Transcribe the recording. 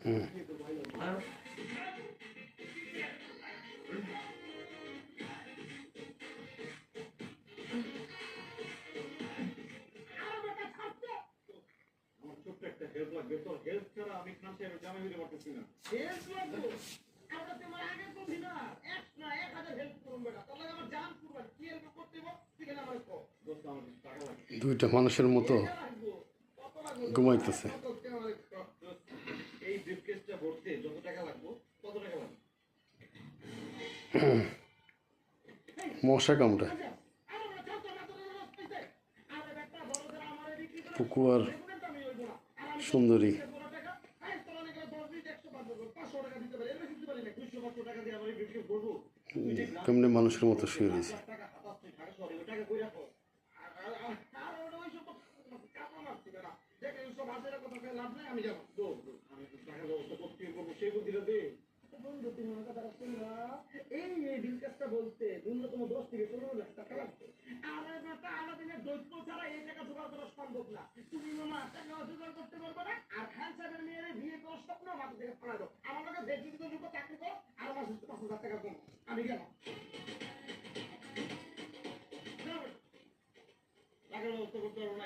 হুম। দুইটা মানুষের মতো ঘুমাইতেছে। মশা কামড়া পুকুর সুন্দরী। কেমনি মানুষের মতো শুয়ে রয়েছে। বলতে ন্যূনতম 10 থেকে 15 লাখ টাকা লাগবে। আর আলাদিনের দৈত্য ছাড়া এই টাকা জোগাড় করা সম্ভব না। তুমি মামা টাকা জোগাড় করতে পারবে না। আর খান সাহেবের মেয়ের বিয়ে করার স্বপ্ন মাথা থেকে ফাড়া দাও। আমার কাছে ব্যক্তিগত যোগ্য চাকরি করো আর আমার 5,000 টাকা কম। আমি গেলাম। টাকার ব্যবস্থা করতে পারবো না।